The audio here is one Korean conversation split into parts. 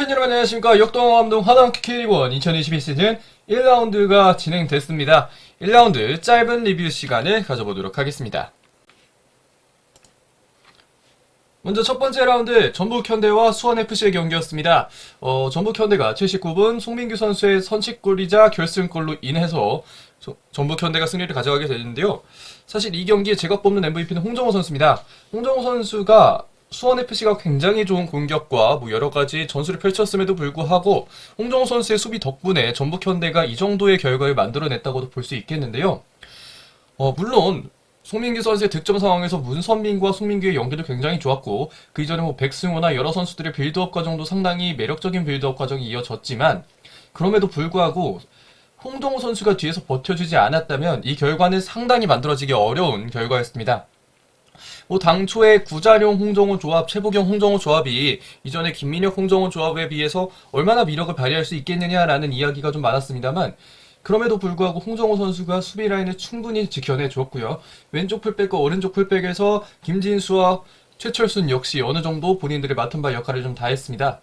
팬 여러분 안녕하십니까. 역동암동 하나원큐 K1 2022 시즌 1라운드가 진행됐습니다. 1라운드 짧은 리뷰 시간을 가져보도록 하겠습니다. 먼저 첫 번째 라운드 전북현대와 수원FC의 경기였습니다. 전북현대가 79분 송민규 선수의 선취골이자 결승골로 인해서 전북현대가 승리를 가져가게 되는데요. 사실 이 경기에 제가 뽑는 MVP는 홍정호 선수입니다. 홍정호 선수가 수원FC가 굉장히 좋은 공격과 여러가지 전술을 펼쳤음에도 불구하고 홍정호 선수의 수비 덕분에 전북현대가 이 정도의 결과를 만들어냈다고도 볼 수 있겠는데요. 물론 송민규 선수의 득점 상황에서 문선민과 송민규의 연기도 굉장히 좋았고 그 이전에 백승호나 여러 선수들의 빌드업 과정도 상당히 매력적인 빌드업 과정이 이어졌지만 그럼에도 불구하고 홍정호 선수가 뒤에서 버텨주지 않았다면 이 결과는 상당히 만들어지기 어려운 결과였습니다. 당초에 구자룡 홍정호 조합, 최보경 홍정호 조합이 이전에 김민혁 홍정호 조합에 비해서 얼마나 위력을 발휘할 수 있겠느냐라는 이야기가 좀 많았습니다만 그럼에도 불구하고 홍정호 선수가 수비 라인을 충분히 지켜내줬고요. 왼쪽 풀백과 오른쪽 풀백에서 김진수와 최철순 역시 어느 정도 본인들의 맡은 바 역할을 좀 다했습니다.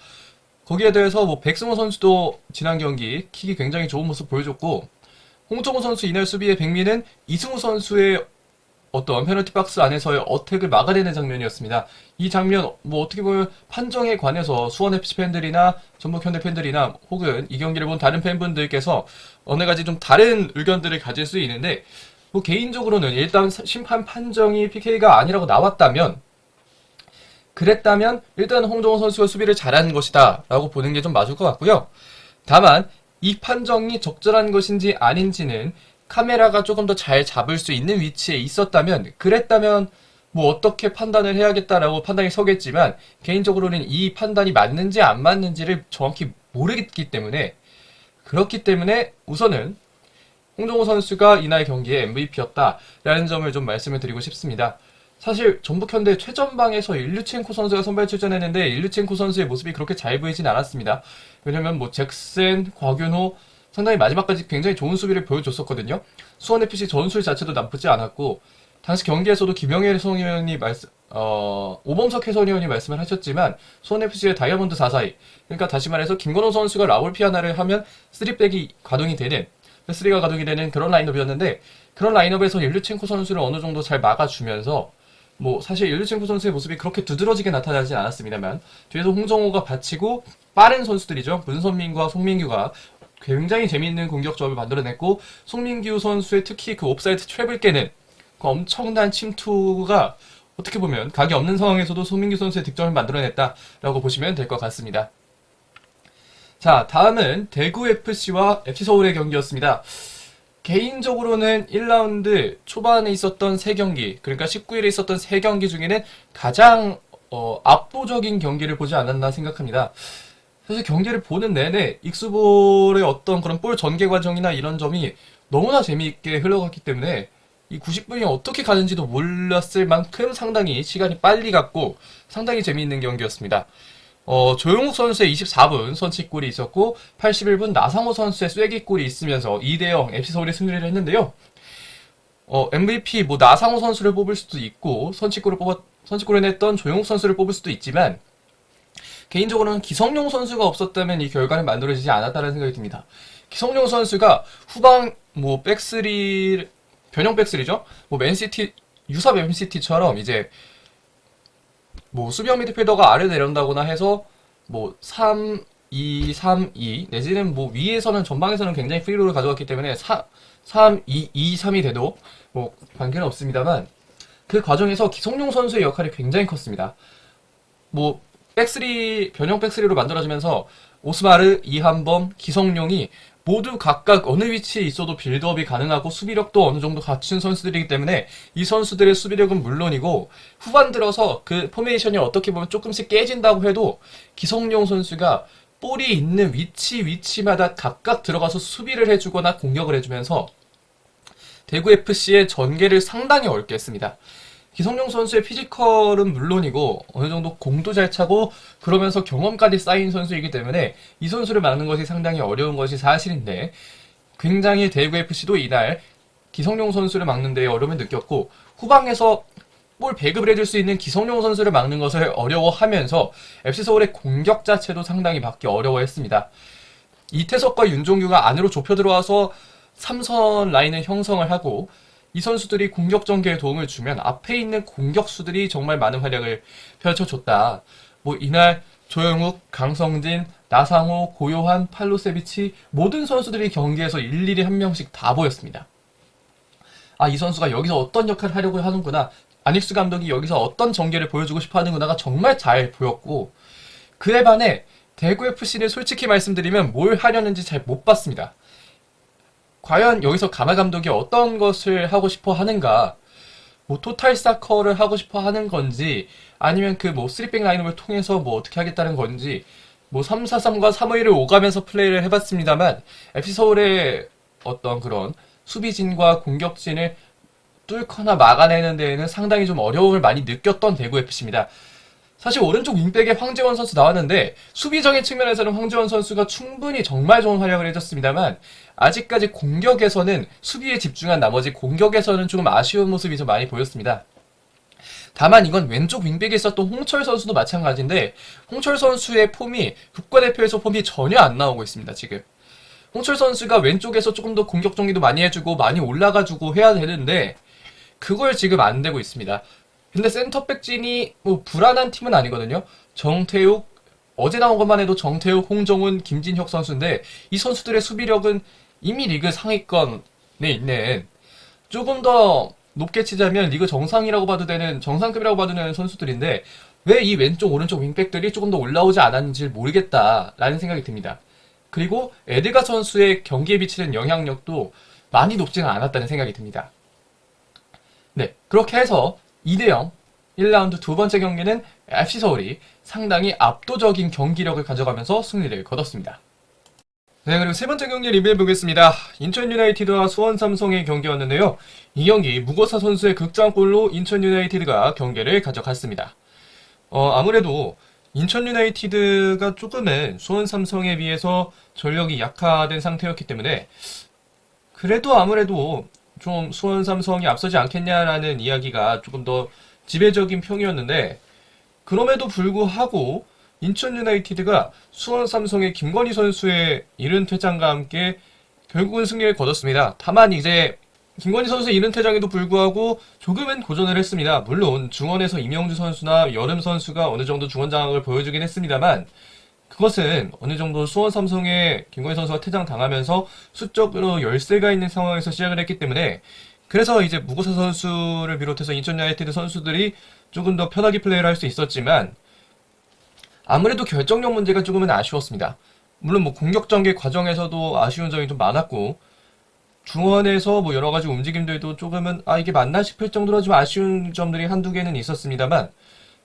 거기에 대해서 백승호 선수도 지난 경기 킥이 굉장히 좋은 모습 보여줬고 홍정호 선수 이날 수비의 백미는 이승우 선수의 어떤 페널티 박스 안에서의 어택을 막아내는 장면이었습니다. 이 장면 어떻게 보면 판정에 관해서 수원FC 팬들이나 전북현대 팬들이나 혹은 이 경기를 본 다른 팬분들께서 어느 가지 좀 다른 의견들을 가질 수 있는데 개인적으로는 일단 심판 판정이 PK가 아니라고 나왔다면 그랬다면 일단 홍정호 선수가 수비를 잘한 것이다 라고 보는 게 좀 맞을 것 같고요. 다만 이 판정이 적절한 것인지 아닌지는 카메라가 조금 더 잘 잡을 수 있는 위치에 있었다면 그랬다면 어떻게 판단을 해야겠다라고 판단이 서겠지만 개인적으로는 이 판단이 맞는지 안 맞는지를 정확히 모르기 때문에 그렇기 때문에 우선은 홍정호 선수가 이날 경기의 MVP였다라는 점을 좀 말씀을 드리고 싶습니다. 사실 전북현대 최전방에서 일류첸코 선수가 선발 출전했는데 일류첸코 선수의 모습이 그렇게 잘 보이진 않았습니다. 왜냐면 잭센, 곽윤호 상당히 마지막까지 굉장히 좋은 수비를 보여줬었거든요. 수원FC 전술 자체도 나쁘지 않았고 당시 경기에서도 김영일 해설위원이 오범석 해설위원이 말씀을 하셨지만 수원FC의 다이아몬드 442 그러니까 다시 말해서 김건호 선수가 라울 피아나를 하면 3백이 가동이 되는 3가 가동이 되는 그런 라인업이었는데 그런 라인업에서 일류첸코 선수를 어느 정도 잘 막아주면서 사실 일류첸코 선수의 모습이 그렇게 두드러지게 나타나진 않았습니다만 뒤에서 홍정호가 받치고 빠른 선수들이죠. 문선민과 송민규가 굉장히 재미있는 공격 조합을 만들어냈고 송민규 선수의 특히 그 옵사이드 트랩을 깨는 그 엄청난 침투가 어떻게 보면 각이 없는 상황에서도 송민규 선수의 득점을 만들어냈다라고 보시면 될 것 같습니다. 자, 다음은 대구FC와 FC서울의 경기였습니다. 개인적으로는 1라운드 초반에 있었던 3경기, 그러니까 19일에 있었던 3경기 중에는 가장 압도적인 경기를 보지 않았나 생각합니다. 사실 경기를 보는 내내 익스볼의 어떤 그런 볼 전개 과정이나 이런 점이 너무나 재미있게 흘러갔기 때문에 이 90분이 어떻게 가는지도 몰랐을 만큼 상당히 시간이 빨리 갔고 상당히 재미있는 경기였습니다. 조용욱 선수의 24분 선취골이 있었고 81분 나상호 선수의 쐐기골이 있으면서 2대0 FC서울이 승리를 했는데요. MVP 나상호 선수를 뽑을 수도 있고 선취골을 냈던 조용욱 선수를 뽑을 수도 있지만 개인적으로는 기성용 선수가 없었다면 이 결과는 만들어지지 않았다는 생각이 듭니다. 기성용 선수가 후방 백스리 변형 백스리죠. 맨시티 유사 맨시티처럼 이제 수비형 미드필더가 아래 내려온다거나 해서 3, 2, 3, 2 내지는 위에서는 전방에서는 굉장히 프리롤을 가져갔기 때문에 3, 2, 2, 3이 돼도 관계는 없습니다만 그 과정에서 기성용 선수의 역할이 굉장히 컸습니다. 변형 백스리로 만들어지면서 오스마르, 이한범, 기성용이 모두 각각 어느 위치에 있어도 빌드업이 가능하고 수비력도 어느 정도 갖춘 선수들이기 때문에 이 선수들의 수비력은 물론이고 후반 들어서 그 포메이션이 어떻게 보면 조금씩 깨진다고 해도 기성용 선수가 볼이 있는 위치마다 각각 들어가서 수비를 해주거나 공격을 해주면서 대구FC의 전개를 상당히 어렵게 했습니다. 기성용 선수의 피지컬은 물론이고 어느 정도 공도 잘 차고 그러면서 경험까지 쌓인 선수이기 때문에 이 선수를 막는 것이 상당히 어려운 것이 사실인데 굉장히 대구FC도 이날 기성용 선수를 막는 데 어려움을 느꼈고 후방에서 볼 배급을 해줄 수 있는 기성용 선수를 막는 것을 어려워하면서 FC서울의 공격 자체도 상당히 막기 어려워했습니다. 이태석과 윤종규가 안으로 좁혀 들어와서 3선 라인을 형성을 하고 이 선수들이 공격 전개에 도움을 주면 앞에 있는 공격수들이 정말 많은 활약을 펼쳐줬다. 뭐 이날 조영욱, 강성진, 나상호, 고요한, 팔로세비치 모든 선수들이 경기에서 일일이 한 명씩 다 보였습니다. 아, 이 선수가 여기서 어떤 역할을 하려고 하는구나. 안익수 감독이 여기서 어떤 전개를 보여주고 싶어 하는구나가 정말 잘 보였고, 그에 반해 대구FC는 솔직히 말씀드리면 뭘 하려는지 잘 못 봤습니다. 과연 여기서 가마 감독이 어떤 것을 하고 싶어 하는가, 뭐 토탈 사커를 하고 싶어 하는 건지, 아니면 그 뭐 3백 라인업을 통해서 뭐 어떻게 하겠다는 건지, 뭐 3-4-3과 3-5-1을 오가면서 플레이를 해봤습니다만 FC서울의 어떤 그런 수비진과 공격진을 뚫거나 막아내는 데에는 상당히 좀 어려움을 많이 느꼈던 대구FC입니다. 사실 오른쪽 윙백에 황재원 선수 나왔는데 수비적인 측면에서는 황재원 선수가 충분히 정말 좋은 활약을 해줬습니다만 아직까지 공격에서는 수비에 집중한 나머지 공격에서는 조금 아쉬운 모습이 좀 많이 보였습니다. 다만 이건 왼쪽 윙백에 있었던 홍철 선수도 마찬가지인데 홍철 선수의 폼이 국가대표에서 폼이 전혀 안 나오고 있습니다. 지금 홍철 선수가 왼쪽에서 조금 더 공격 정리도 많이 해주고 많이 올라가주고 해야 되는데 그걸 지금 안 되고 있습니다. 근데 센터백진이 뭐 불안한 팀은 아니거든요. 정태욱, 어제 나온 것만 해도 정태욱, 홍정훈, 김진혁 선수인데 이 선수들의 수비력은 이미 리그 상위권에 있는 조금 더 높게 치자면 리그 정상이라고 봐도 되는 정상급이라고 봐도 되는 선수들인데 왜 이 왼쪽 오른쪽 윙백들이 조금 더 올라오지 않았는지 모르겠다라는 생각이 듭니다. 그리고 에드가 선수의 경기에 미치는 영향력도 많이 높지는 않았다는 생각이 듭니다. 네, 그렇게 해서 2대0 1라운드 두 번째 경기는 FC서울이 상당히 압도적인 경기력을 가져가면서 승리를 거뒀습니다. 네, 그리고 세 번째 경기 리뷰해보겠습니다. 인천 유나이티드와 수원 삼성의 경기였는데요. 이 경기 무고사 선수의 극장골로 인천 유나이티드가 경기를 가져갔습니다. 아무래도 인천 유나이티드가 조금은 수원 삼성에 비해서 전력이 약화된 상태였기 때문에 그래도 아무래도 좀 수원 삼성이 앞서지 않겠냐라는 이야기가 조금 더 지배적인 평이었는데 그럼에도 불구하고 인천 유나이티드가 수원 삼성의 김건희 선수의 이른 퇴장과 함께 결국은 승리를 거뒀습니다. 다만 이제 김건희 선수의 이른 퇴장에도 불구하고 조금은 고전을 했습니다. 물론 중원에서 임영주 선수나 여름 선수가 어느 정도 중원 장악을 보여주긴 했습니다만 그것은 어느 정도 수원 삼성의 김건희 선수가 퇴장 당하면서 수적으로 열세가 있는 상황에서 시작을 했기 때문에 그래서 이제 무고사 선수를 비롯해서 인천 유나이티드 선수들이 조금 더 편하게 플레이를 할 수 있었지만 아무래도 결정력 문제가 조금은 아쉬웠습니다. 물론 뭐 공격 전개 과정에서도 아쉬운 점이 좀 많았고 중원에서 뭐 여러 가지 움직임들도 조금은 이게 맞나 싶을 정도로 좀 아쉬운 점들이 한두 개는 있었습니다만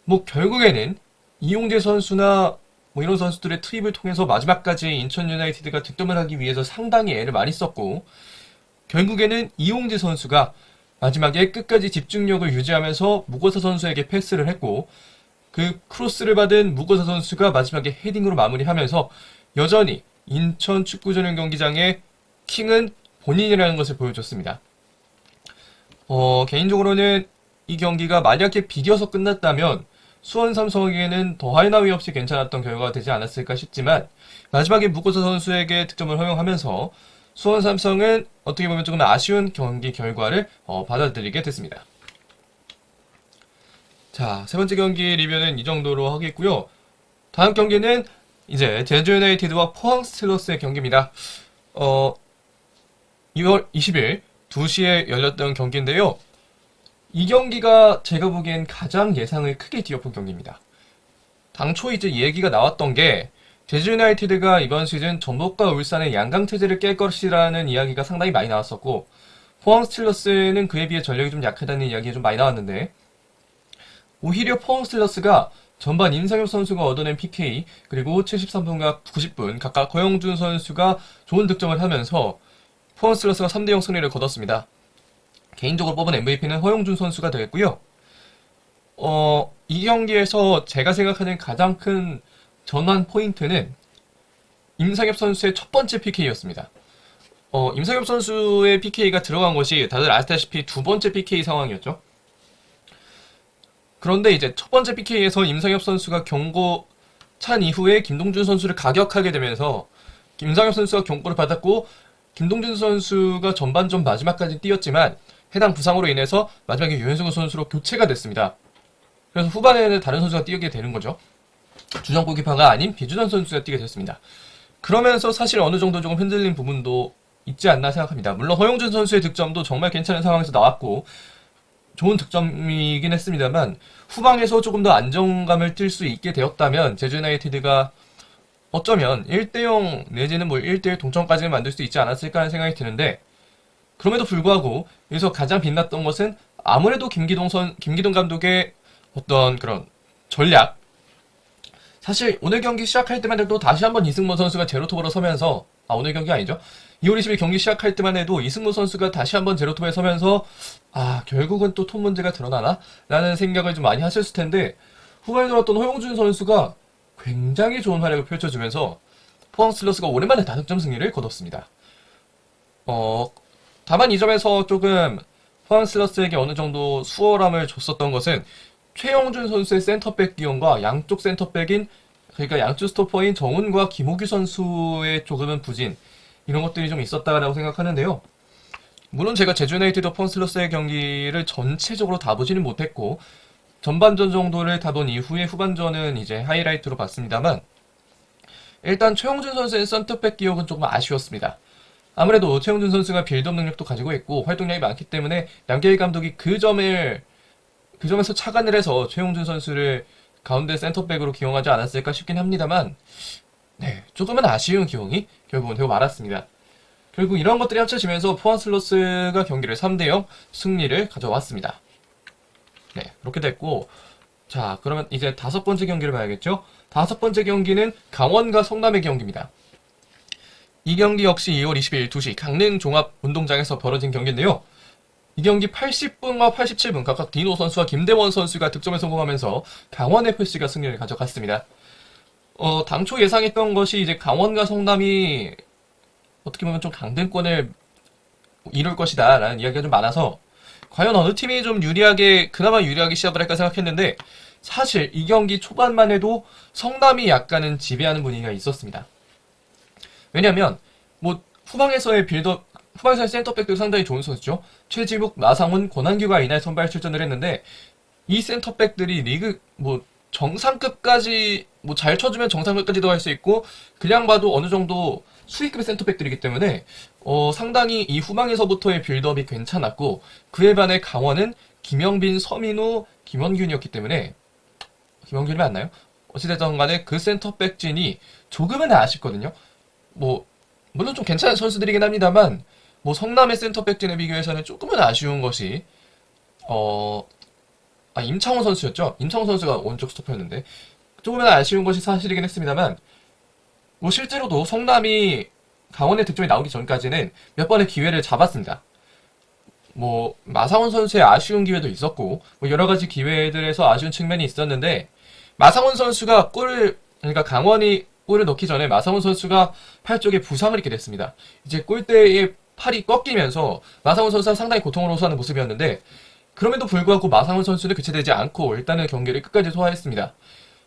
뭐 결국에는 이용재 선수나 뭐 이런 선수들의 투입을 통해서 마지막까지 인천 유나이티드가 득점을 하기 위해서 상당히 애를 많이 썼고 결국에는 이용재 선수가 마지막에 끝까지 집중력을 유지하면서 무고사 선수에게 패스를 했고 그 크로스를 받은 무고사 선수가 마지막에 헤딩으로 마무리하면서 여전히 인천 축구 전용 경기장의 킹은 본인이라는 것을 보여줬습니다. 개인적으로는 이 경기가 만약에 비겨서 끝났다면 수원 삼성에게는 더할 나위 없이 괜찮았던 결과가 되지 않았을까 싶지만 마지막에 무고사 선수에게 득점을 허용하면서 수원 삼성은 어떻게 보면 조금 아쉬운 경기 결과를 받아들이게 됐습니다. 자, 세 번째 경기 리뷰는 이 정도로 하겠고요. 다음 경기는 이제 제주 유나이티드와 포항 스틸러스의 경기입니다. 2월 20일 2시에 열렸던 경기인데요. 이 경기가 제가 보기엔 가장 예상을 크게 뒤엎은 경기입니다. 당초 이제 얘기가 나왔던 게 제주 유나이티드가 이번 시즌 전북과 울산의 양강체제를 깰 것이라는 이야기가 상당히 많이 나왔었고 포항 스틸러스는 그에 비해 전력이 좀 약하다는 이야기가 좀 많이 나왔는데 오히려 포항 스틸러스가 전반 임상엽 선수가 얻어낸 PK 그리고 73분과 90분 각각 허영준 선수가 좋은 득점을 하면서 포항 스틸러스가 3대0 승리를 거뒀습니다. 개인적으로 뽑은 MVP는 허영준 선수가 되겠고요. 이 경기에서 제가 생각하는 가장 큰 전환 포인트는 임상엽 선수의 첫 번째 PK였습니다. 임상엽 선수의 PK가 들어간 것이 다들 아시다시피 두 번째 PK 상황이었죠. 그런데 이제 첫 번째 PK에서 임상엽 선수가 경고 찬 이후에 김동준 선수를 가격하게 되면서 임상엽 선수가 경고를 받았고 김동준 선수가 전반전 마지막까지 뛰었지만 해당 부상으로 인해서 마지막에 유현승우 선수로 교체가 됐습니다. 그래서 후반에는 다른 선수가 뛰게 되는 거죠. 주전 골키퍼가 아닌 비주전 선수가 뛰게 됐습니다. 그러면서 사실 어느 정도 조금 흔들린 부분도 있지 않나 생각합니다. 물론 허용준 선수의 득점도 정말 괜찮은 상황에서 나왔고 좋은 득점이긴 했습니다만 후방에서 조금 더 안정감을 띨 수 있게 되었다면 제주 유나이티드가 어쩌면 1대0 내지는 뭐 1대1 동점까지는 만들 수 있지 않았을까 하는 생각이 드는데 그럼에도 불구하고 여기서 가장 빛났던 것은 아무래도 김기동 감독의 어떤 그런 전략. 사실 오늘 경기 시작할 때만 해도 다시 한번 이승모 선수가 제로톱으로 서면서 오늘 경기 아니죠. 2월 20일 경기 시작할 때만 해도 이승모 선수가 다시 한번 제로톱에 서면서 결국은 또 톱 문제가 드러나나? 라는 생각을 좀 많이 하셨을 텐데 후반에 들어왔던 허용준 선수가 굉장히 좋은 활약을 펼쳐주면서 포항 슬러스가 오랜만에 다득점 승리를 거뒀습니다. 다만 이 점에서 조금 포항 슬러스에게 어느 정도 수월함을 줬었던 것은 최영준 선수의 센터백 기용과 양쪽 센터백인 그러니까 양쪽 스토퍼인 정훈과 김호규 선수의 조금은 부진 이런 것들이 좀 있었다라고 생각하는데요. 물론 제가 제주 유나이티드 포항 슬러스의 경기를 전체적으로 다 보지는 못했고 전반전 정도를 다 본 이후에 후반전은 이제 하이라이트로 봤습니다만 일단 최용준 선수의 센터백 기용은 조금 아쉬웠습니다. 아무래도 최용준 선수가 빌드업 능력도 가지고 있고 활동량이 많기 때문에 양계일 감독이 그 점에서 착안을 해서 최용준 선수를 가운데 센터백으로 기용하지 않았을까 싶긴 합니다만 조금은 아쉬운 기용이 결국은 되고 말았습니다. 결국 이런 것들이 합쳐지면서 포항 슬러스가 경기를 3대0 승리를 가져왔습니다. 그렇게 됐고 자 그러면 이제 다섯 번째 경기를 봐야겠죠. 다섯 번째 경기는 강원과 성남의 경기입니다. 이 경기 역시 2월 20일 2시 강릉 종합운동장에서 벌어진 경기인데요. 이 경기 80분과 87분 각각 디노 선수와 김대원 선수가 득점에 성공하면서 강원FC가 승리를 가져갔습니다. 당초 예상했던 것이 이제 강원과 성남이 어떻게 보면 좀 강등권을 이룰 것이다 라는 이야기가 좀 많아서 과연 어느 팀이 좀 그나마 유리하게 시합을 할까 생각했는데 사실 이 경기 초반만 해도 성남이 약간은 지배하는 분위기가 있었습니다. 왜냐면 후방에서의 센터백들 상당히 좋은 선수죠. 최지묵, 나상훈, 권한규가 이날 선발 출전을 했는데 이 센터백들이 리그 정상급까지 잘 쳐주면 정상급까지도 할 수 있고 그냥 봐도 어느 정도 수위급의 센터백들이기 때문에 상당히 이 후방에서부터의 빌드업이 괜찮았고 그에 반해 강원은 김영빈, 서민우, 김원균이었기 때문에 김원균이 맞나요? 어찌됐든 간에 그 센터백진이 조금은 아쉽거든요. 물론 좀 괜찮은 선수들이긴 합니다만 성남의 센터백진에 비교해서는 조금은 아쉬운 것이 임창훈 선수였죠. 임창훈 선수가 오른쪽 스토퍼였는데 조금은 아쉬운 것이 사실이긴 했습니다만 실제로도 성남이 강원의 득점이 나오기 전까지는 몇 번의 기회를 잡았습니다. 마상원 선수의 아쉬운 기회도 있었고 여러 가지 기회들에서 아쉬운 측면이 있었는데 마상원 선수가 그러니까 강원이 골을 넣기 전에 마상원 선수가 팔 쪽에 부상을 입게 됐습니다. 이제 골대에 팔이 꺾이면서 마상원 선수가 상당히 고통을 호소하는 모습이었는데 그럼에도 불구하고 마상원 선수는 교체되지 않고 일단은 경기를 끝까지 소화했습니다.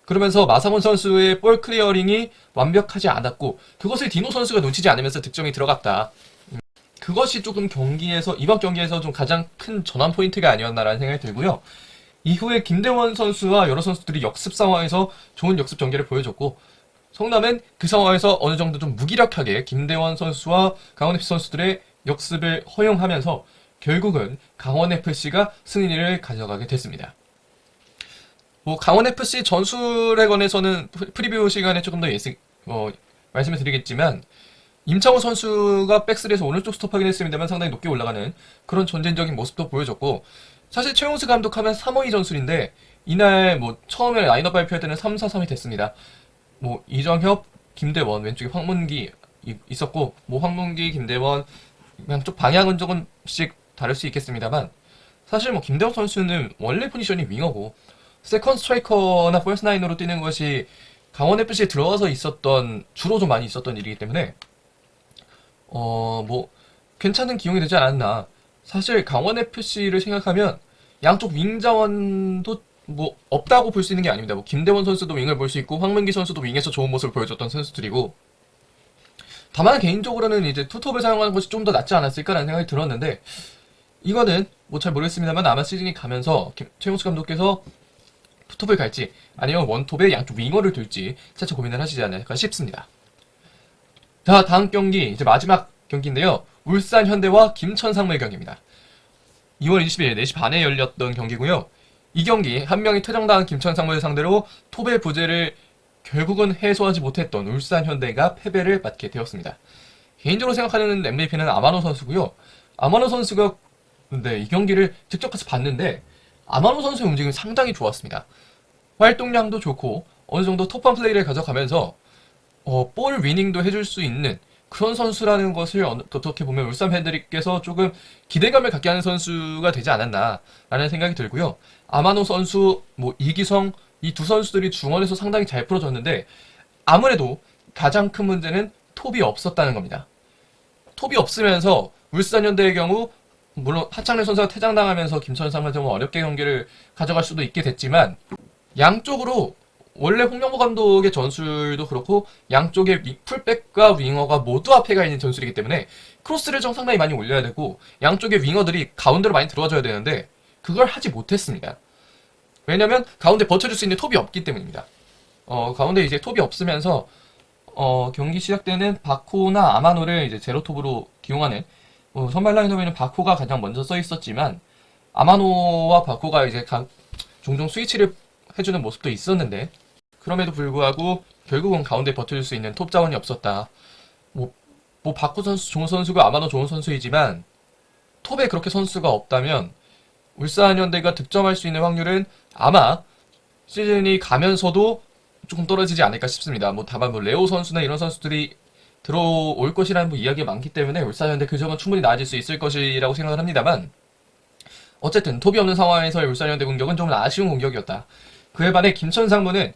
그러면서 마상원 선수의 볼 클리어링이 완벽하지 않았고 그것을 디노 선수가 놓치지 않으면서 득점이 들어갔다. 그것이 조금 이번 경기에서 좀 가장 큰 전환 포인트가 아니었나라는 생각이 들고요. 이후에 김대원 선수와 여러 선수들이 역습 상황에서 좋은 역습 전개를 보여줬고 성남은 그 상황에서 어느 정도 좀 무기력하게 김대원 선수와 강원FC 선수들의 역습을 허용하면서 결국은 강원FC가 승리를 가져가게 됐습니다. 강원FC 전술에 관해서는 프리뷰 시간에 조금 더 말씀을 드리겠지만 임창호 선수가 백스리에서 오른쪽 스톱하긴 했습니다만 상당히 높게 올라가는 그런 전진적인 모습도 보여줬고 사실 최용수 감독 하면 3-5-2 전술인데 이날 처음에 라인업 발표할 때는 3-4-3이 됐습니다. 이정협, 김대원, 왼쪽에 황문기 있었고 황문기, 김대원 양쪽 방향은 조금씩 다를 수 있겠습니다만 사실 김대원 선수는 원래 포지션이 윙어고 세컨 스트라이커나 펄스 나인으로 뛰는 것이 강원FC에 들어와서 주로 좀 많이 있었던 일이기 때문에 괜찮은 기용이 되지 않았나. 사실 강원FC를 생각하면 양쪽 윙 자원도 뭐 없다고 볼 수 있는 게 아닙니다. 뭐 김대원 선수도 윙을 볼 수 있고 황민기 선수도 윙에서 좋은 모습을 보여줬던 선수들이고, 다만 개인적으로는 이제 투톱을 사용하는 것이 좀 더 낫지 않았을까라는 생각이 들었는데, 이거는 뭐 잘 모르겠습니다만 아마 시즌이 가면서 최용수 감독께서 투톱을 갈지 아니면 원톱에 양쪽 윙어를 둘지 차차 고민을 하시지 않을까 싶습니다. 자, 다음 경기 이제 마지막 경기인데요. 울산 현대와 김천 상무의 경기입니다. 2월 20일 4시 반에 열렸던 경기고요. 이 경기 한 명이 퇴장당한 김천 상무를 상대로 톱의 부재를 결국은 해소하지 못했던 울산 현대가 패배를 맞게 되었습니다. 개인적으로 생각하는 MVP는 아마노 선수고요. 아마노 선수가 이 경기를 직접 가서 봤는데 아마노 선수의 움직임이 상당히 좋았습니다. 활동량도 좋고 어느 정도 톱한 플레이를 가져가면서 볼 위닝도 해줄 수 있는 그런 선수라는 것을 어떻게 보면 울산 팬들께서 조금 기대감을 갖게 하는 선수가 되지 않았나라는 생각이 들고요. 아마노 선수, 이기성 이 두 선수들이 중원에서 상당히 잘 풀어줬는데 아무래도 가장 큰 문제는 톱이 없었다는 겁니다. 톱이 없으면서 울산현대의 경우 물론 하창래 선수가 퇴장당하면서 김천 상무가 좀 어렵게 경기를 가져갈 수도 있게 됐지만 양쪽으로 원래 홍명보 감독의 전술도 그렇고 양쪽의 풀백과 윙어가 모두 앞에 가 있는 전술이기 때문에 크로스를 좀 상당히 많이 올려야 되고 양쪽의 윙어들이 가운데로 많이 들어와줘야 되는데 그걸 하지 못했습니다. 왜냐면 가운데 버텨줄 수 있는 톱이 없기 때문입니다. 가운데 이제 톱이 없으면서 경기 시작 때는 바코나 아마노를 이제 제로톱으로 기용하는 선발 라인업에는 바코가 가장 먼저 써 있었지만 아마노와 바코가 이제 종종 스위치를 해주는 모습도 있었는데 그럼에도 불구하고 결국은 가운데 버텨줄 수 있는 톱 자원이 없었다. 바코 선수 좋은 선수고 아마노 좋은 선수이지만 톱에 그렇게 선수가 없다면 울산현대가 득점할 수 있는 확률은 아마 시즌이 가면서도 조금 떨어지지 않을까 싶습니다. 다만 레오 선수나 이런 선수들이 들어올 것이라는 이야기가 많기 때문에 울산현대 그 점은 충분히 나아질 수 있을 것이라고 생각을 합니다만 어쨌든 톱이 없는 상황에서의 울산현대 공격은 좀 아쉬운 공격이었다. 그에 반해 김천 상무는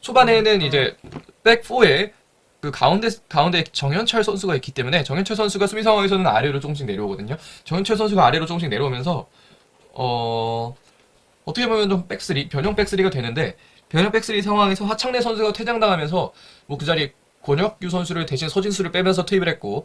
초반에는 이제 백4에 그 가운데 정현철 선수가 있기 때문에 정현철 선수가 수비 상황에서는 아래로 조금씩 내려오거든요. 정현철 선수가 아래로 조금씩 내려오면서 어떻게 보면 좀 변형 백스리가 되는데 변형 백스리 상황에서 하창래 선수가 퇴장당하면서 그 자리에 권혁규 선수를 대신 서진수를 빼면서 투입을 했고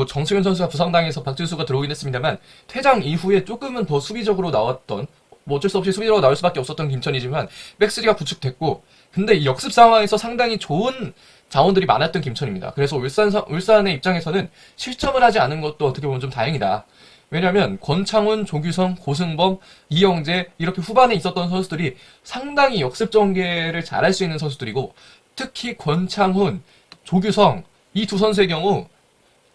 정승현 선수가 부상당해서 박진수가 들어오긴 했습니다만 퇴장 이후에 조금은 더 수비적으로 나왔던 어쩔 수 없이 수비적으로 나올 수밖에 없었던 김천이지만 백스리가 구축됐고 근데 이 역습 상황에서 상당히 좋은 자원들이 많았던 김천입니다. 그래서 울산의 입장에서는 실점을 하지 않은 것도 어떻게 보면 좀 다행이다. 왜냐면 권창훈, 조규성, 고승범, 이영재 이렇게 후반에 있었던 선수들이 상당히 역습 전개를 잘할 수 있는 선수들이고 특히 권창훈, 조규성 이 두 선수의 경우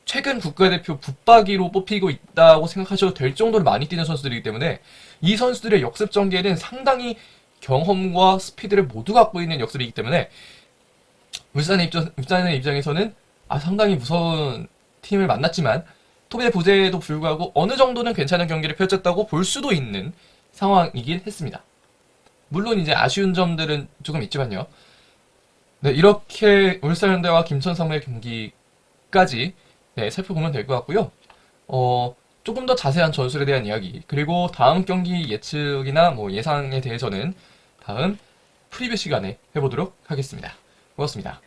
최근 국가대표 붙박이로 뽑히고 있다고 생각하셔도 될 정도로 많이 뛰는 선수들이기 때문에 이 선수들의 역습 전개는 상당히 경험과 스피드를 모두 갖고 있는 역습이기 때문에 울산의 입장에서는 상당히 무서운 팀을 만났지만 톱의 부재에도 불구하고 어느 정도는 괜찮은 경기를 펼쳤다고 볼 수도 있는 상황이긴 했습니다. 물론 이제 아쉬운 점들은 조금 있지만요. 네, 이렇게 울산현대와 김천 상무의 경기까지 살펴보면 될 것 같고요. 조금 더 자세한 전술에 대한 이야기 그리고 다음 경기 예측이나 예상에 대해서는 다음 프리뷰 시간에 해보도록 하겠습니다. 고맙습니다.